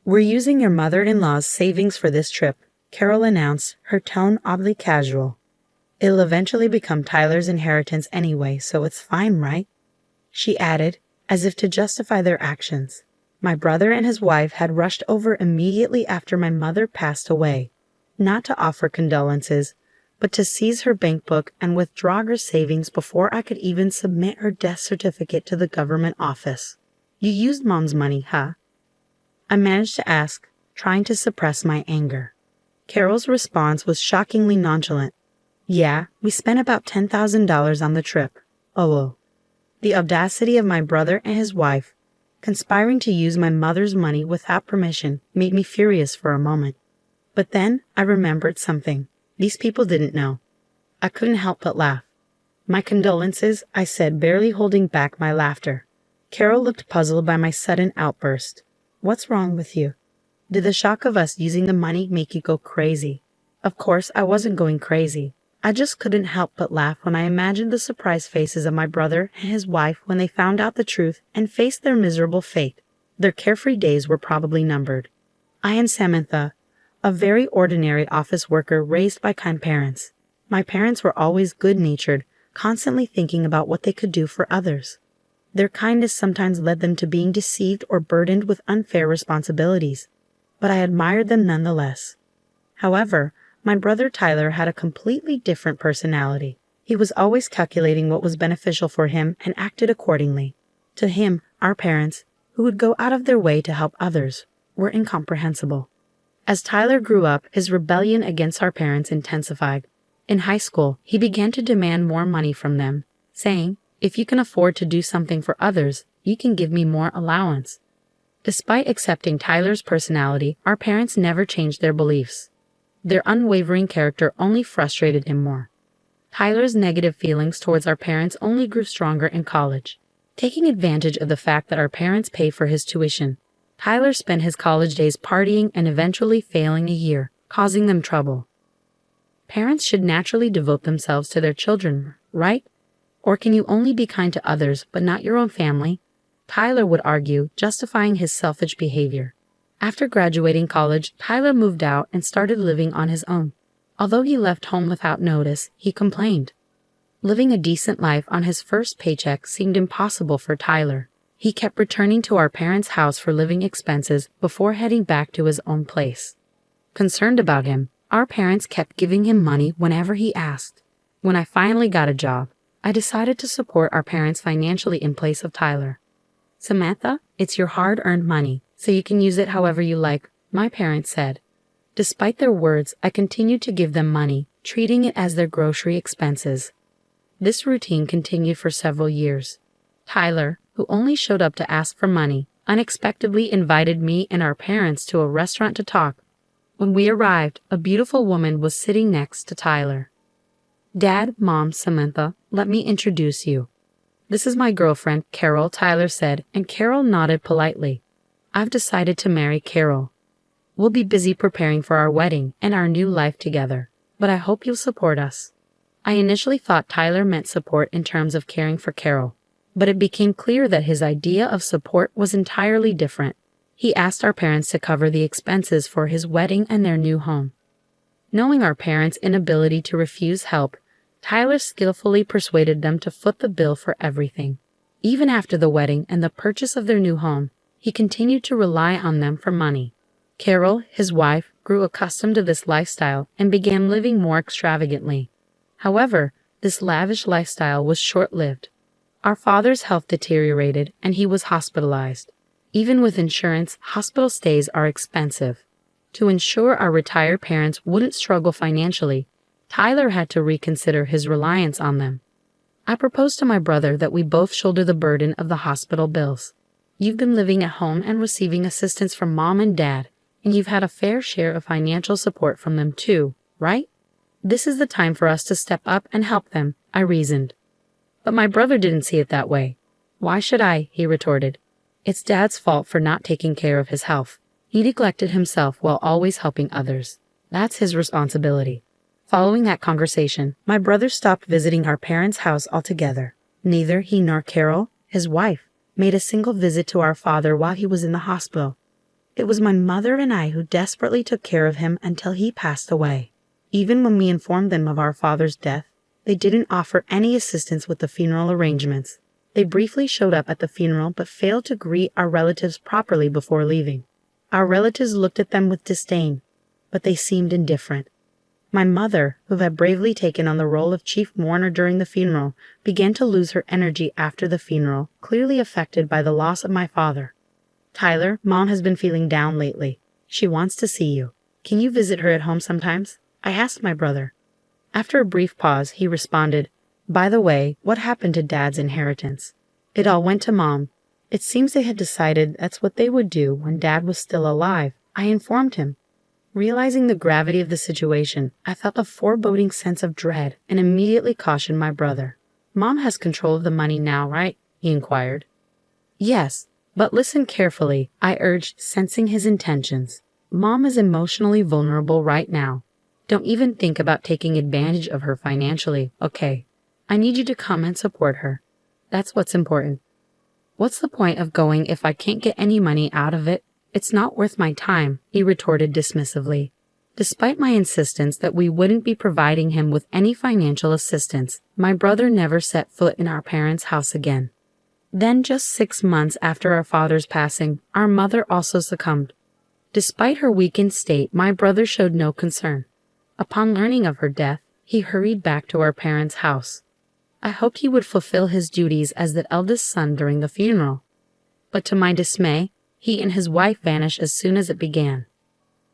"We're using your mother-in-law's savings for this trip," Carol announced, her tone oddly casual. "It'll eventually become Tyler's inheritance anyway, so it's fine, right?" She added, as if to justify their actions. My brother and his wife had rushed over immediately after my mother passed away, not to offer condolences, but to seize her bank book and withdraw her savings before I could even submit her death certificate to the government office. "You used Mom's money, huh?" I managed to ask, trying to suppress my anger. Carol's response was shockingly nonchalant. "Yeah, we spent about $10,000 on the trip. Oh." The audacity of my brother and his wife, conspiring to use my mother's money without permission, made me furious for a moment. But then I remembered something. These people didn't know. I couldn't help but laugh. "My condolences," I said, barely holding back my laughter. Carol looked puzzled by my sudden outburst. "What's wrong with you? Did the shock of us using the money make you go crazy?" Of course, I wasn't going crazy. I just couldn't help but laugh when I imagined the surprised faces of my brother and his wife when they found out the truth and faced their miserable fate. Their carefree days were probably numbered. I am Samantha, a very ordinary office worker raised by kind parents. My parents were always good-natured, constantly thinking about what they could do for others. Their kindness sometimes led them to being deceived or burdened with unfair responsibilities, but I admired them nonetheless. However, my brother Tyler had a completely different personality. He was always calculating what was beneficial for him and acted accordingly. To him, our parents, who would go out of their way to help others, were incomprehensible. As Tyler grew up, his rebellion against our parents intensified. In high school, he began to demand more money from them, saying, "If you can afford to do something for others, you can give me more allowance." Despite accepting Tyler's personality, our parents never changed their beliefs. Their unwavering character only frustrated him more. Tyler's negative feelings towards our parents only grew stronger in college. Taking advantage of the fact that our parents paid for his tuition, Tyler spent his college days partying and eventually failing a year, causing them trouble. Parents should naturally devote themselves to their children, right? Or can you only be kind to others but not your own family? Tyler would argue, justifying his selfish behavior. After graduating college, Tyler moved out and started living on his own. Although he left home without notice, he complained. Living a decent life on his first paycheck seemed impossible for Tyler. He kept returning to our parents' house for living expenses before heading back to his own place. Concerned about him, our parents kept giving him money whenever he asked. When I finally got a job, I decided to support our parents financially in place of Tyler. "Samantha, it's your hard-earned money, so you can use it however you like," my parents said. Despite their words, I continued to give them money, treating it as their grocery expenses. This routine continued for several years. Tyler, who only showed up to ask for money, unexpectedly invited me and our parents to a restaurant to talk. When we arrived, a beautiful woman was sitting next to Tyler. "Dad, Mom, Samantha, let me introduce you. This is my girlfriend, Carol," Tyler said, and Carol nodded politely. "I've decided to marry Carol. We'll be busy preparing for our wedding and our new life together, but I hope you'll support us." I initially thought Tyler meant support in terms of caring for Carol, but it became clear that his idea of support was entirely different. He asked our parents to cover the expenses for his wedding and their new home. Knowing our parents' inability to refuse help, Tyler skillfully persuaded them to foot the bill for everything. Even after the wedding and the purchase of their new home, he continued to rely on them for money. Carol, his wife, grew accustomed to this lifestyle and began living more extravagantly. However, this lavish lifestyle was short-lived. Our father's health deteriorated and he was hospitalized. Even with insurance, hospital stays are expensive. To ensure our retired parents wouldn't struggle financially, Tyler had to reconsider his reliance on them. I proposed to my brother that we both shoulder the burden of the hospital bills. You've been living at home and receiving assistance from Mom and Dad, and you've had a fair share of financial support from them too, right? This is the time for us to step up and help them, I reasoned. But my brother didn't see it that way. "Why should I?" he retorted. "It's Dad's fault for not taking care of his health. He neglected himself while always helping others. That's his responsibility." Following that conversation, my brother stopped visiting our parents' house altogether. Neither he nor Carol, his wife, made a single visit to our father while he was in the hospital. It was my mother and I who desperately took care of him until he passed away. Even when we informed them of our father's death, they didn't offer any assistance with the funeral arrangements. They briefly showed up at the funeral but failed to greet our relatives properly before leaving. Our relatives looked at them with disdain, but they seemed indifferent. My mother, who had bravely taken on the role of chief mourner during the funeral, began to lose her energy after the funeral, clearly affected by the loss of my father. Tyler, Mom has been feeling down lately. She wants to see you. Can you visit her at home sometimes? I asked my brother. After a brief pause, he responded, By the way, what happened to Dad's inheritance? It all went to Mom. It seems they had decided that's what they would do when Dad was still alive. I informed him. Realizing the gravity of the situation, I felt a foreboding sense of dread and immediately cautioned my brother. Mom has control of the money now, right? He inquired. Yes, but listen carefully, I urged, sensing his intentions. Mom is emotionally vulnerable right now. Don't even think about taking advantage of her financially, okay? I need you to come and support her. That's what's important. What's the point of going if I can't get any money out of it? It's not worth my time, he retorted dismissively. Despite my insistence that we wouldn't be providing him with any financial assistance, my brother never set foot in our parents' house again. Then, just 6 months after our father's passing, our mother also succumbed. Despite her weakened state, my brother showed no concern. Upon learning of her death, he hurried back to our parents' house. I hoped he would fulfill his duties as the eldest son during the funeral. But to my dismay, he and his wife vanished as soon as it began.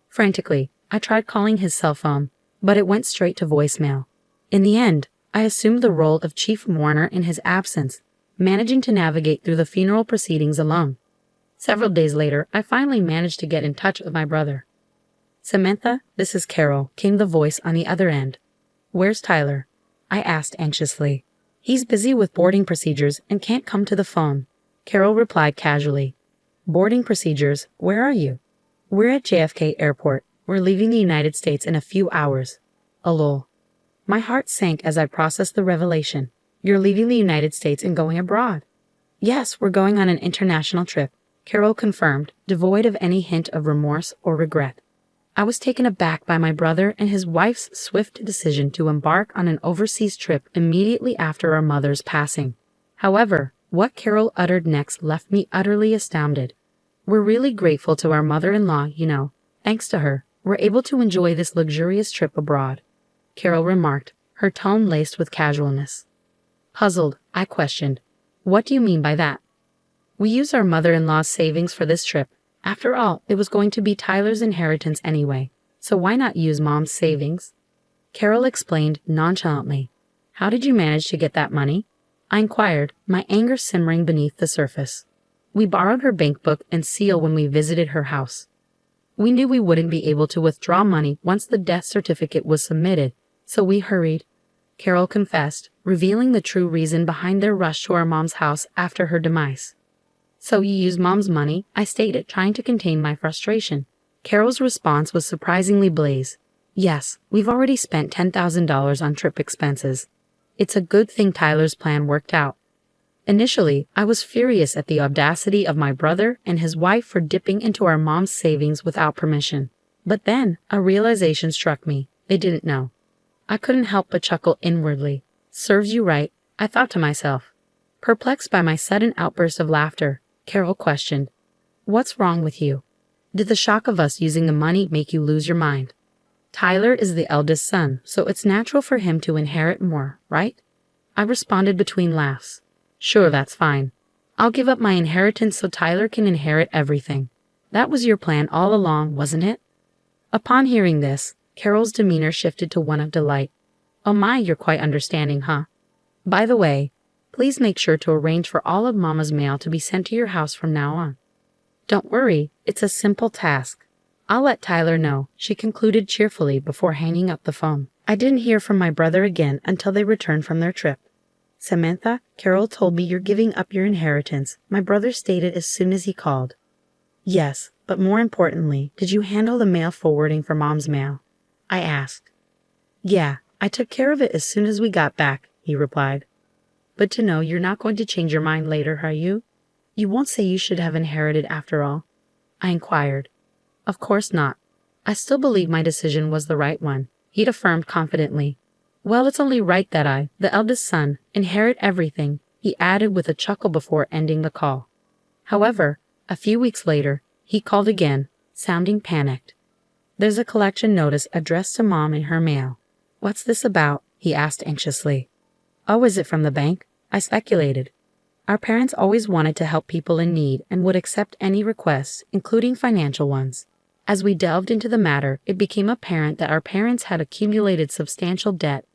Frantically, I tried calling his cell phone, but it went straight to voicemail. In the end, I assumed the role of chief mourner in his absence, managing to navigate through the funeral proceedings alone. Several days later, I finally managed to get in touch with my brother. Samantha, this is Carol, came the voice on the other end. Where's Tyler? I asked anxiously. He's busy with boarding procedures and can't come to the phone. Carol replied casually. Boarding procedures? Where are you? We're at JFK Airport. We're leaving the United States in a few hours. Lol. My heart sank as I processed the revelation. You're leaving the United States and going abroad. Yes, we're going on an international trip, Carol confirmed, devoid of any hint of remorse or regret. I was taken aback by my brother and his wife's swift decision to embark on an overseas trip immediately after our mother's passing. However, what Carol uttered next left me utterly astounded. We're really grateful to our mother-in-law, you know. Thanks to her, we're able to enjoy this luxurious trip abroad, Carol remarked, her tone laced with casualness. Puzzled, I questioned, what do you mean by that? We used our mother-in-law's savings for this trip. After all, it was going to be Tyler's inheritance anyway, so why not use Mom's savings? Carol explained nonchalantly. How did you manage to get that money? I inquired, my anger simmering beneath the surface. We borrowed her bank book and seal when we visited her house. We knew we wouldn't be able to withdraw money once the death certificate was submitted, so we hurried, Carol confessed, revealing the true reason behind their rush to our mom's house after her demise. So you used Mom's money, I stated, trying to contain my frustration. Carol's response was surprisingly blaze. Yes, we've already spent $10,000 on trip expenses. It's a good thing Tyler's plan worked out. Initially, I was furious at the audacity of my brother and his wife for dipping into our mom's savings without permission. But then, a realization struck me. They didn't know. I couldn't help but chuckle inwardly. Serves you right, I thought to myself. Perplexed by my sudden outburst of laughter, Carol questioned, What's wrong with you? Did the shock of us using the money make you lose your mind? Tyler is the eldest son, so it's natural for him to inherit more, right? I responded between laughs. Sure, that's fine. I'll give up my inheritance so Tyler can inherit everything. That was your plan all along, wasn't it? Upon hearing this, Carol's demeanor shifted to one of delight. Oh my, you're quite understanding, huh? By the way, please make sure to arrange for all of Mama's mail to be sent to your house from now on. Don't worry, it's a simple task. I'll let Tyler know, she concluded cheerfully before hanging up the phone. I didn't hear from my brother again until they returned from their trip. Samantha, Carol told me you're giving up your inheritance, my brother stated as soon as he called. Yes, but more importantly, did you handle the mail forwarding for Mom's mail? I asked. Yeah, I took care of it as soon as we got back, he replied. But to know you're not going to change your mind later, are you? You won't say you should have inherited after all. I inquired. Of course not. I still believe my decision was the right one, he'd affirmed confidently. Well, it's only right that I, the eldest son, inherit everything, he added with a chuckle before ending the call. However, a few weeks later, he called again, sounding panicked. There's a collection notice addressed to Mom in her mail. What's this about? He asked anxiously. Oh, is it from the bank? I speculated. Our parents always wanted to help people in need and would accept any requests, including financial ones. As we delved into the matter, it became apparent that our parents had accumulated substantial debt.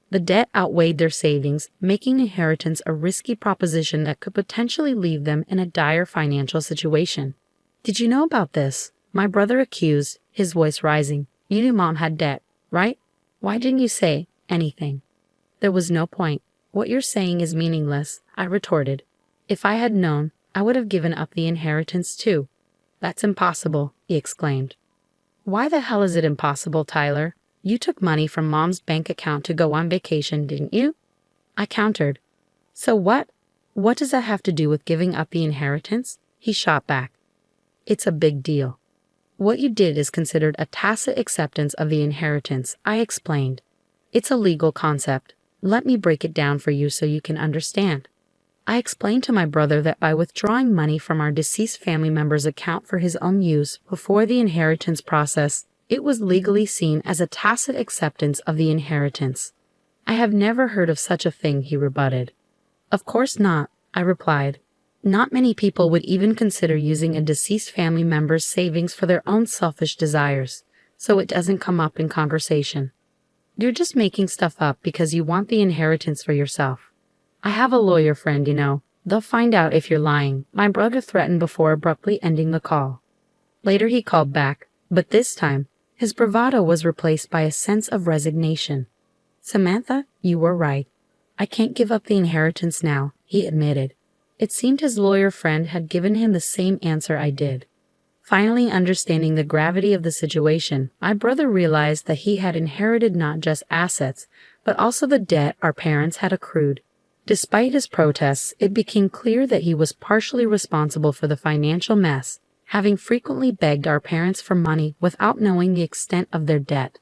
The debt outweighed their savings, making inheritance a risky proposition that could potentially leave them in a dire financial situation. Did you know about this? My brother accused, his voice rising. You knew Mom had debt, right? Why didn't you say anything? There was no point. What you're saying is meaningless, I retorted. If I had known, I would have given up the inheritance too. That's impossible, he exclaimed. Why the hell is it impossible, Tyler? You took money from Mom's bank account to go on vacation, didn't you? I countered. So what? What does that have to do with giving up the inheritance? He shot back. It's a big deal. What you did is considered a tacit acceptance of the inheritance, I explained. It's a legal concept. Let me break it down for you so you can understand. I explained to my brother that by withdrawing money from our deceased family member's account for his own use before the inheritance process, it was legally seen as a tacit acceptance of the inheritance. I have never heard of such a thing, he rebutted. Of course not, I replied. Not many people would even consider using a deceased family member's savings for their own selfish desires, so it doesn't come up in conversation. You're just making stuff up because you want the inheritance for yourself. I have a lawyer friend, you know. They'll find out if you're lying, my brother threatened before abruptly ending the call. Later he called back, but this time, his bravado was replaced by a sense of resignation. Samantha, you were right. I can't give up the inheritance now, he admitted. It seemed his lawyer friend had given him the same answer I did. Finally understanding the gravity of the situation, my brother realized that he had inherited not just assets, but also the debt our parents had accrued. Despite his protests, it became clear that he was partially responsible for the financial mess, having frequently begged our parents for money without knowing the extent of their debt.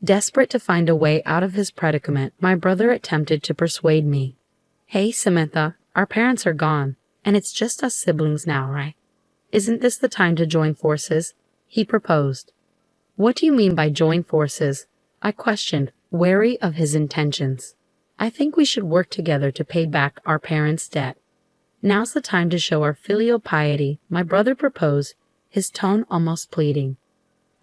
Desperate to find a way out of his predicament, my brother attempted to persuade me. Hey, Samantha, our parents are gone, and it's just us siblings now, right? Isn't this the time to join forces? He proposed. What do you mean by join forces? I questioned, wary of his intentions. I think we should work together to pay back our parents' debt. Now's the time to show our filial piety, my brother proposed, his tone almost pleading.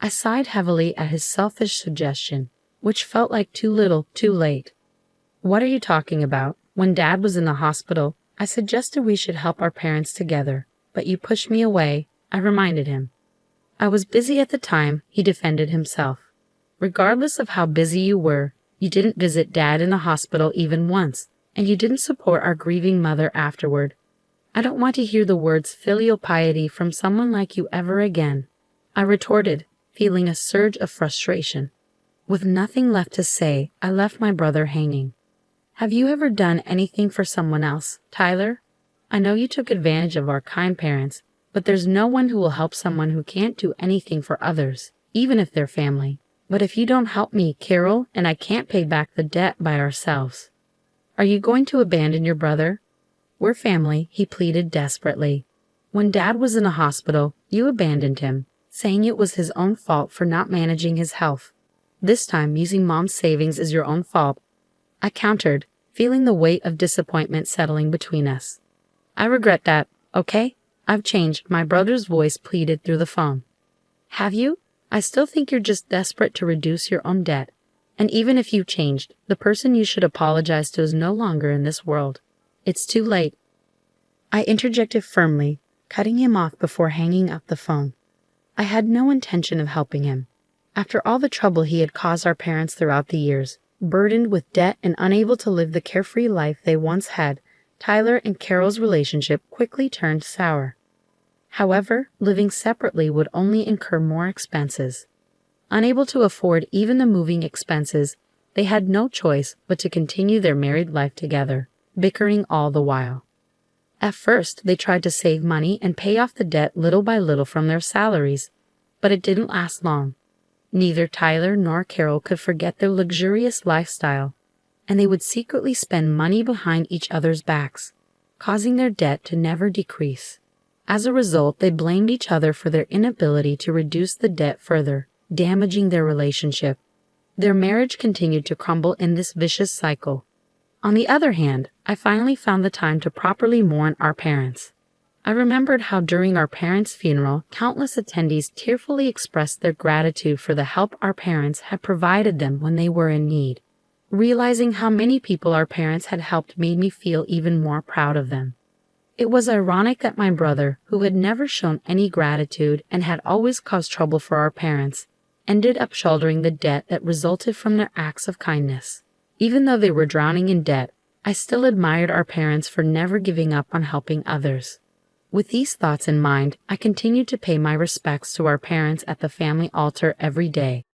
I sighed heavily at his selfish suggestion, which felt like too little, too late. What are you talking about? When Dad was in the hospital, I suggested we should help our parents together, but you pushed me away, I reminded him. I was busy at the time, he defended himself. Regardless of how busy you were, you didn't visit Dad in the hospital even once, and you didn't support our grieving mother afterward. I don't want to hear the words filial piety from someone like you ever again, I retorted, feeling a surge of frustration. With nothing left to say, I left my brother hanging. Have you ever done anything for someone else, Tyler? I know you took advantage of our kind parents, but there's no one who will help someone who can't do anything for others, even if they're family. But if you don't help me, Carol and I can't pay back the debt by ourselves. Are you going to abandon your brother? We're family, he pleaded desperately. When Dad was in the hospital, you abandoned him, saying it was his own fault for not managing his health. This time, using Mom's savings is your own fault. I countered, feeling the weight of disappointment settling between us. I regret that, okay? I've changed, my brother's voice pleaded through the phone. Have you? I still think you're just desperate to reduce your own debt. And even if you've changed, the person you should apologize to is no longer in this world. It's too late. I interjected firmly, cutting him off before hanging up the phone. I had no intention of helping him. After all the trouble he had caused our parents throughout the years, burdened with debt and unable to live the carefree life they once had, Tyler and Carol's relationship quickly turned sour. However, living separately would only incur more expenses. Unable to afford even the moving expenses, they had no choice but to continue their married life together, bickering all the while. At first, they tried to save money and pay off the debt little by little from their salaries, but it didn't last long. Neither Tyler nor Carol could forget their luxurious lifestyle, and they would secretly spend money behind each other's backs, causing their debt to never decrease. As a result, they blamed each other for their inability to reduce the debt further, damaging their relationship. Their marriage continued to crumble in this vicious cycle. On the other hand, I finally found the time to properly mourn our parents. I remembered how during our parents' funeral, countless attendees tearfully expressed their gratitude for the help our parents had provided them when they were in need. Realizing how many people our parents had helped made me feel even more proud of them. It was ironic that my brother, who had never shown any gratitude and had always caused trouble for our parents, ended up shouldering the debt that resulted from their acts of kindness. Even though they were drowning in debt, I still admired our parents for never giving up on helping others. With these thoughts in mind, I continued to pay my respects to our parents at the family altar every day.